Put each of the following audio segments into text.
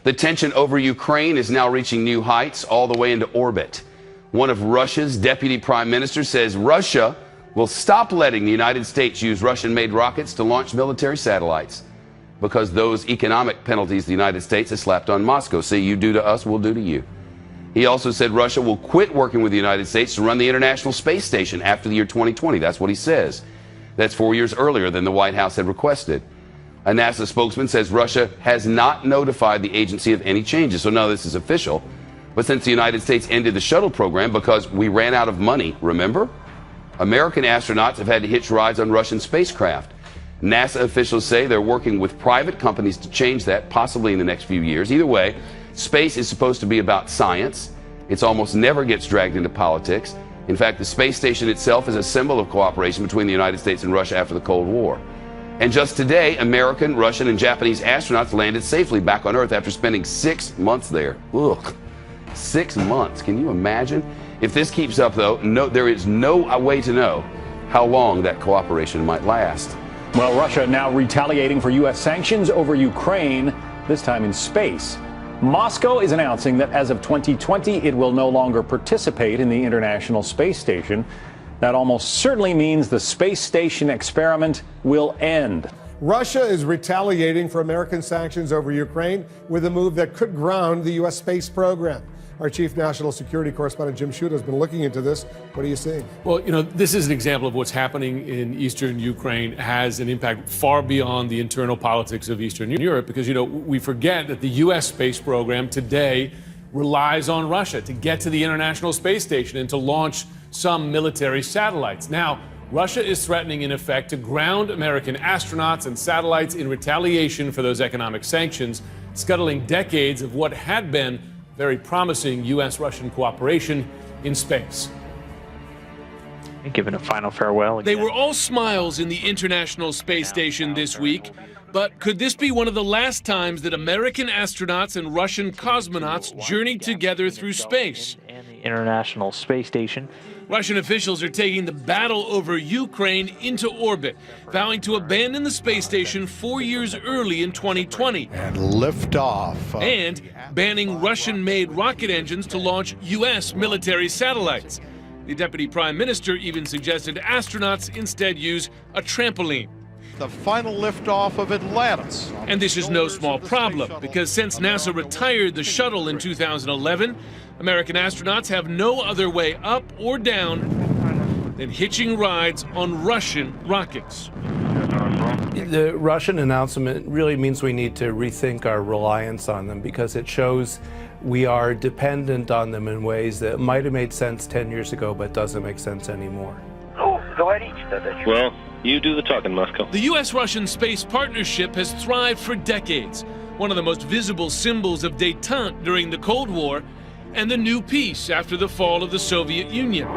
The tension over Ukraine is now reaching new heights all the way into orbit. One of Russia's deputy prime ministers says Russia will stop letting the United States use Russian-made rockets to launch military satellites because those economic penalties the United States has slapped on Moscow. See, you do to us, we'll do to you. He also said Russia will quit working with the United States to run the International Space Station after the year 2020. That's what he says. That's 4 years earlier than the White House had requested. A NASA spokesman says Russia has not notified the agency of any changes. So now this is official. But since the United States ended the shuttle program because we ran out of money, remember? American astronauts have had to hitch rides on Russian spacecraft. NASA officials say they're working with private companies to change that, possibly in the next few years. Either way, space is supposed to be about science. It almost never gets dragged into politics. In fact, the space station itself is a symbol of cooperation between the United States and Russia after the Cold War. And just today, American, Russian, and Japanese astronauts landed safely back on Earth after spending 6 months there. Ugh, 6 months. Can you imagine? If this keeps up, though, there is no way to know how long that cooperation might last. Well, Russia now retaliating for U.S. sanctions over Ukraine, this time in space. Moscow is announcing that as of 2020, it will no longer participate in the International Space Station. That almost certainly means the space station experiment will end. Russia is retaliating for American sanctions over Ukraine with a move that could ground the U.S. space program. Our chief national security correspondent, Jim Sciutto, has been looking into this. What are you seeing? Well, this is an example of what's happening in eastern Ukraine has an impact far beyond the internal politics of Eastern Europe, because, we forget that the U.S. space program today relies on Russia to get to the International Space Station and to launch some military satellites. Now, Russia is threatening, in effect, to ground American astronauts and satellites in retaliation for those economic sanctions, scuttling decades of what had been very promising U.S.-Russian cooperation in space. Given a final farewell. They were all smiles in the International Space Station this week, but could this be one of the last times that American astronauts and Russian cosmonauts journeyed together through space? And the International Space Station. Russian officials are taking the battle over Ukraine into orbit, vowing to abandon the space station 4 years early in 2020. And lift off. And banning Russian-made rocket engines to launch U.S. military satellites. The deputy prime minister even suggested astronauts instead use a trampoline. The final liftoff of Atlantis. And this is no small problem, because since NASA retired the shuttle in 2011, American astronauts have no other way up or down than hitching rides on Russian rockets. The Russian announcement really means we need to rethink our reliance on them, because it shows we are dependent on them in ways that might have made sense 10 years ago but doesn't make sense anymore. Well, you do the talking, Moscow. The U.S.-Russian space partnership has thrived for decades, one of the most visible symbols of détente during the Cold War and the new peace after the fall of the Soviet Union.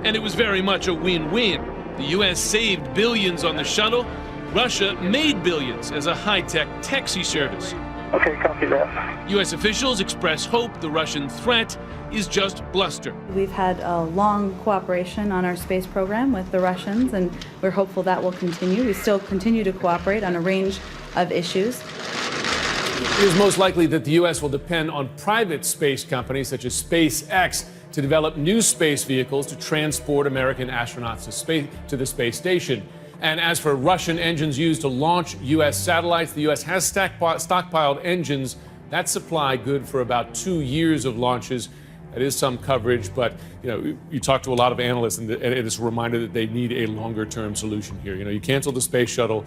And it was very much a win-win. The U.S. saved billions on the shuttle. Russia made billions as a high-tech taxi service. Okay, copy that. U.S. officials express hope the Russian threat is just bluster. We've had a long cooperation on our space program with the Russians, and we're hopeful that will continue. We still continue to cooperate on a range of issues. It is most likely that the U.S. will depend on private space companies such as SpaceX to develop new space vehicles to transport American astronauts to the space station. And as for Russian engines used to launch U.S. satellites, the U.S. has stockpiled engines that supply good for about 2 years of launches. That is some coverage, but you talk to a lot of analysts, and it is a reminder that they need a longer-term solution here. You cancel the space shuttle.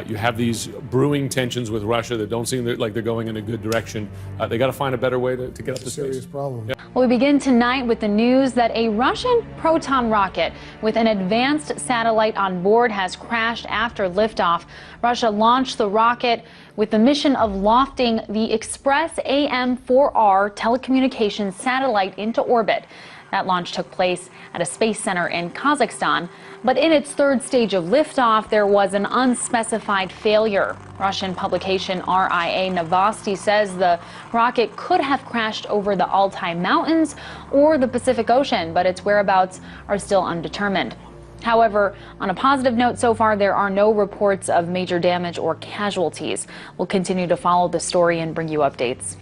You have these brewing tensions with Russia that don't seem like they're going in a good direction. They got to find a better way to get up to space. Serious problem. Yeah. Well, we begin tonight with the news that a Russian Proton rocket with an advanced satellite on board has crashed after liftoff. Russia launched the rocket with the mission of lofting the Express AM-4R telecommunications satellite into orbit. That launch took place at a space center in Kazakhstan. But in its third stage of liftoff, there was an unspecified failure. Russian publication RIA Novosti says the rocket could have crashed over the Altai Mountains or the Pacific Ocean, but its whereabouts are still undetermined. However, on a positive note so far, there are no reports of major damage or casualties. We'll continue to follow the story and bring you updates.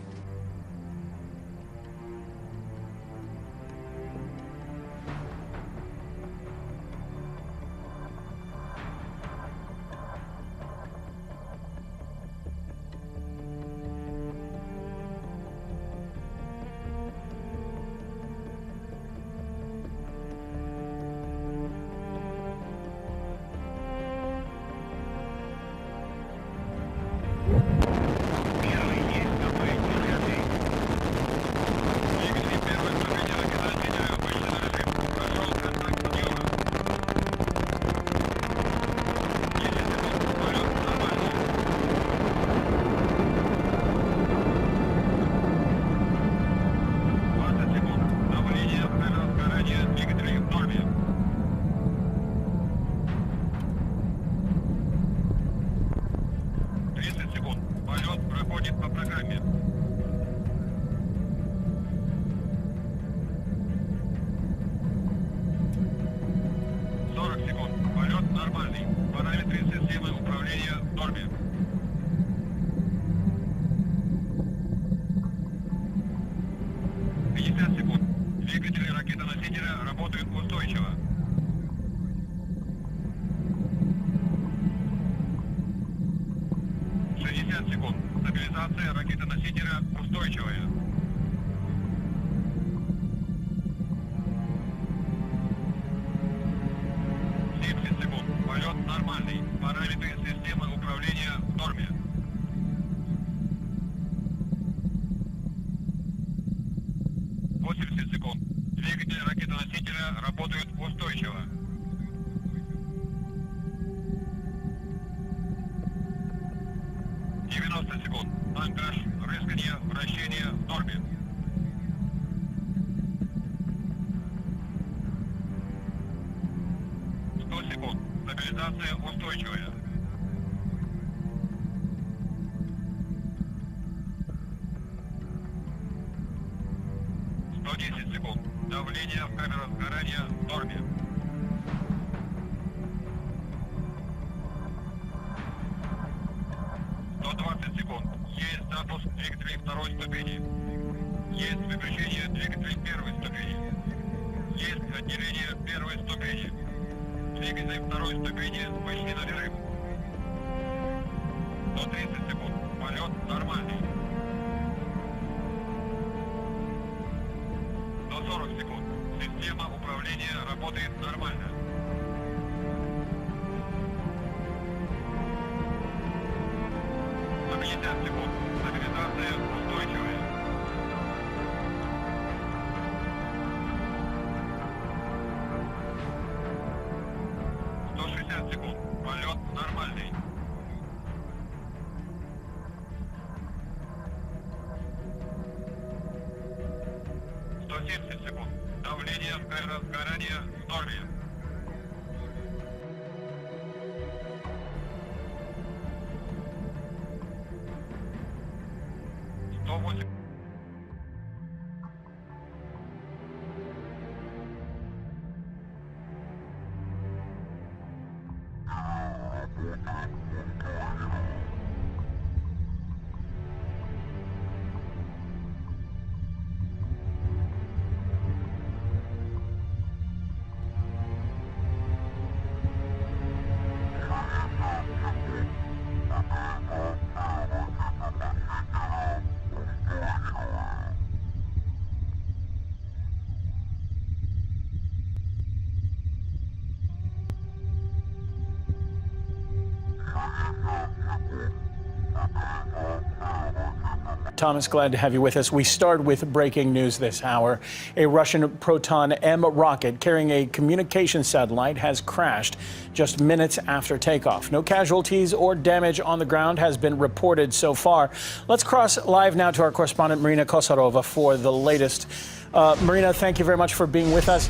Thomas, glad to have you with us. We start with breaking news this hour. A Russian Proton M rocket carrying a communication satellite has crashed just minutes after takeoff. No casualties or damage on the ground has been reported so far. Let's cross live now to our correspondent Marina Kosarova for the latest. Marina, thank you very much for being with us.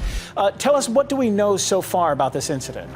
Tell us, what do we know so far about this incident?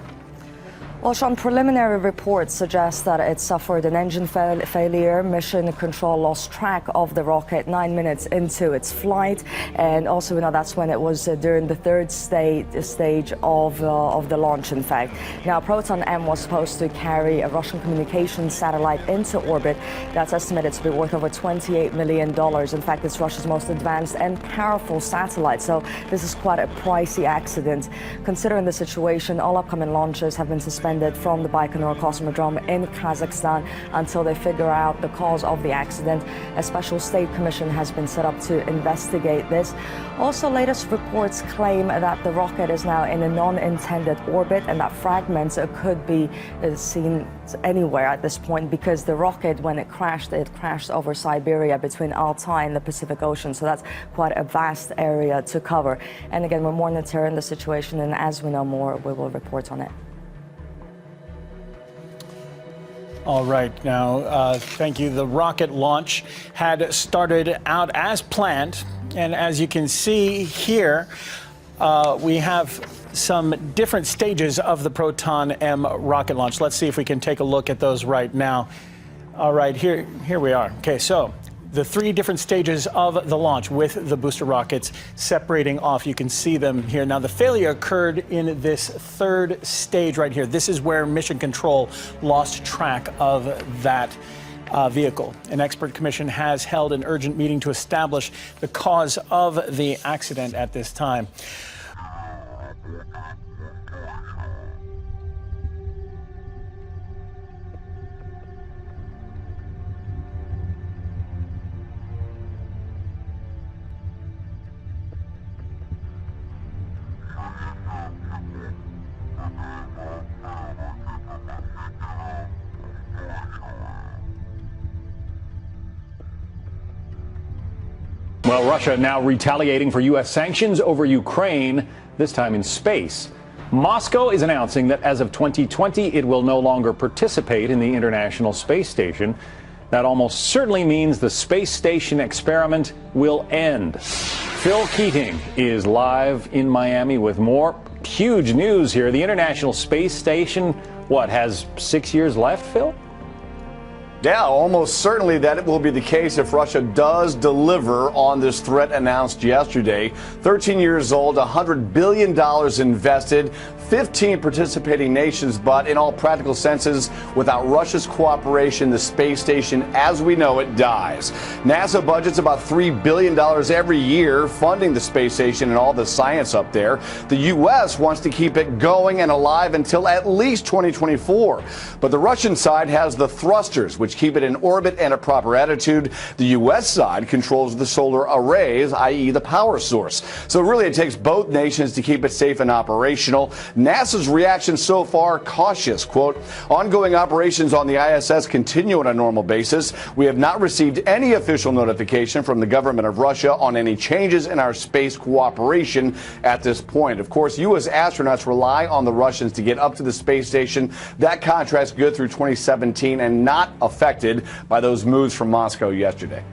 Well, Sean, preliminary reports suggest that it suffered an engine failure. Mission Control lost track of the rocket 9 minutes into its flight. And also, we know that's when it was during the third stage of the launch, in fact. Now, Proton M was supposed to carry a Russian communications satellite into orbit. That's estimated to be worth over $28 million. In fact, it's Russia's most advanced and powerful satellite. So this is quite a pricey accident. Considering the situation, all upcoming launches have been suspended from the Baikonur Cosmodrome in Kazakhstan until they figure out the cause of the accident. A special state commission has been set up to investigate this. Also, latest reports claim that the rocket is now in a non-intended orbit and that fragments could be seen anywhere at this point, because the rocket, when it crashed over Siberia between Altai and the Pacific Ocean. So that's quite a vast area to cover. And again, we're monitoring the situation, and as we know more, we will report on it. All right. Now, thank you. The rocket launch had started out as planned. And as you can see here, we have some different stages of the Proton M rocket launch. Let's see if we can take a look at those right now. All right, here we are. Okay, so the three different stages of the launch with the booster rockets separating off. You can see them here. Now, the failure occurred in this third stage right here. This is where Mission Control lost track of that vehicle. An expert commission has held an urgent meeting to establish the cause of the accident at this time. Well, Russia now retaliating for U.S. sanctions over Ukraine, this time in space. Moscow is announcing that as of 2020, it will no longer participate in the International Space Station. That almost certainly means the space station experiment will end. Phil Keating is live in Miami with more huge news here. The International Space Station, has 6 years left, Phil? Yeah, almost certainly that it will be the case if Russia does deliver on this threat announced yesterday. 13 years old, $100 billion invested, 15 participating nations, but in all practical senses, without Russia's cooperation, the space station as we know it dies. NASA budgets about $3 billion every year funding the space station and all the science up there. The U.S. wants to keep it going and alive until at least 2024. But the Russian side has the thrusters, which keep it in orbit and a proper attitude. The U.S. side controls the solar arrays, i.e. the power source. So really it takes both nations to keep it safe and operational. NASA's reaction so far, cautious. Quote, ongoing operations on the ISS continue on a normal basis. We have not received any official notification from the government of Russia on any changes in our space cooperation at this point. Of course, U.S. astronauts rely on the Russians to get up to the space station. That contract's good through 2017 and not affected by those moves from Moscow yesterday.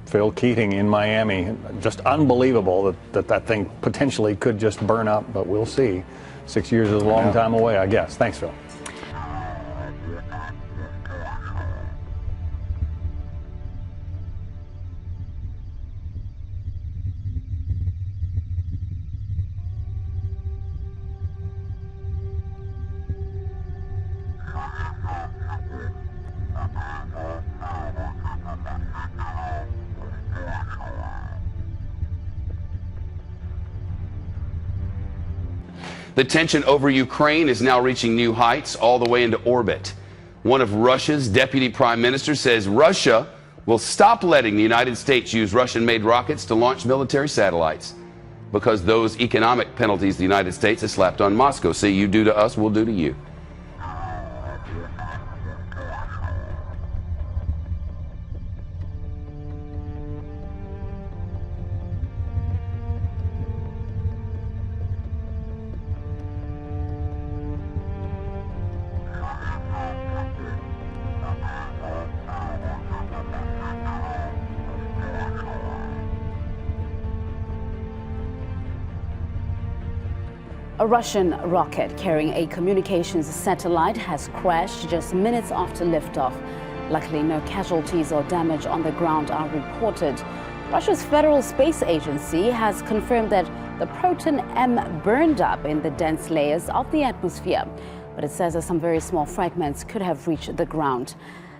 Phil Keating in Miami. Just unbelievable that thing potentially could just burn up, but we'll see. 6 years is a long time away, I guess. Thanks, Phil. The tension over Ukraine is now reaching new heights all the way into orbit. One of Russia's deputy prime ministers says Russia will stop letting the United States use Russian-made rockets to launch military satellites because those economic penalties the United States has slapped on Moscow. See, you do to us, we'll do to you. A Russian rocket carrying a communications satellite has crashed just minutes after liftoff. Luckily, no casualties or damage on the ground are reported. Russia's Federal Space Agency has confirmed that the Proton M burned up in the dense layers of the atmosphere, but it says that some very small fragments could have reached the ground.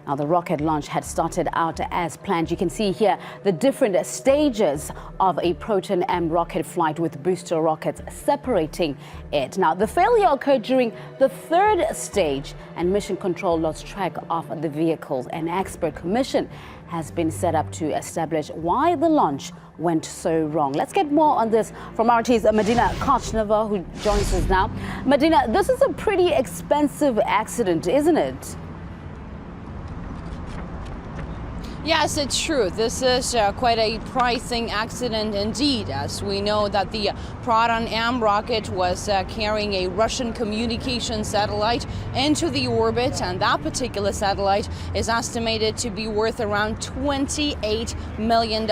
Now, the rocket launch had started out as planned. You can see here the different stages of a Proton M rocket flight with booster rockets separating it. Now, the failure occurred during the third stage, and mission control lost track of the vehicles. An expert commission has been set up to establish why the launch went so wrong. Let's get more on this from RT's Medina Kochneva, who joins us now. Medina, this is a pretty expensive accident, isn't it? Yes, it's true. This is quite a pricing accident indeed, as we know that the Proton M rocket was carrying a Russian communication satellite into the orbit, and that particular satellite is estimated to be worth around $28 million.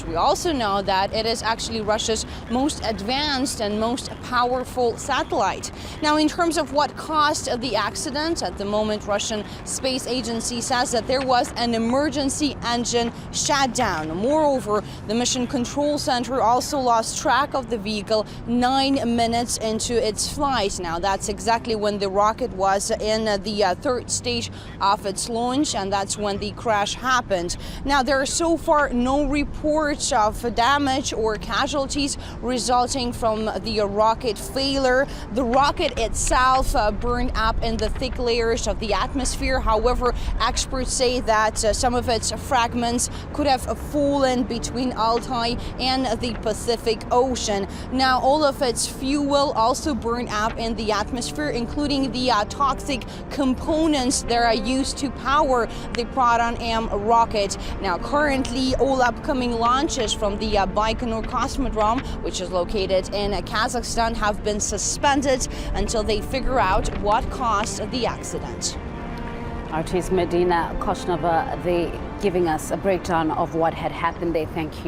We also know that it is actually Russia's most advanced and most powerful satellite. Now, in terms of what caused the accident, at the moment, Russian Space Agency says that there was an emergency engine shutdown. Moreover, the Mission Control Center also lost track of the vehicle 9 minutes into its flight. Now, that's exactly when the rocket was in the third stage of its launch, and that's when the crash happened. Now, there are so far no reports of damage or casualties resulting from the rocket failure. The rocket itself burned up in the thick layers of the atmosphere. However, experts say that some of its fragments could have fallen between Altai and the Pacific Ocean. Now, all of its fuel also burned up in the atmosphere, including the toxic components that are used to power the Proton M rocket. Now, currently, all upcoming launches from the Baikonur Cosmodrome, which is located in Kazakhstan, have been suspended until they figure out what caused the accident. RT's Medina Kochneva, giving us a breakdown of what had happened there. Thank you.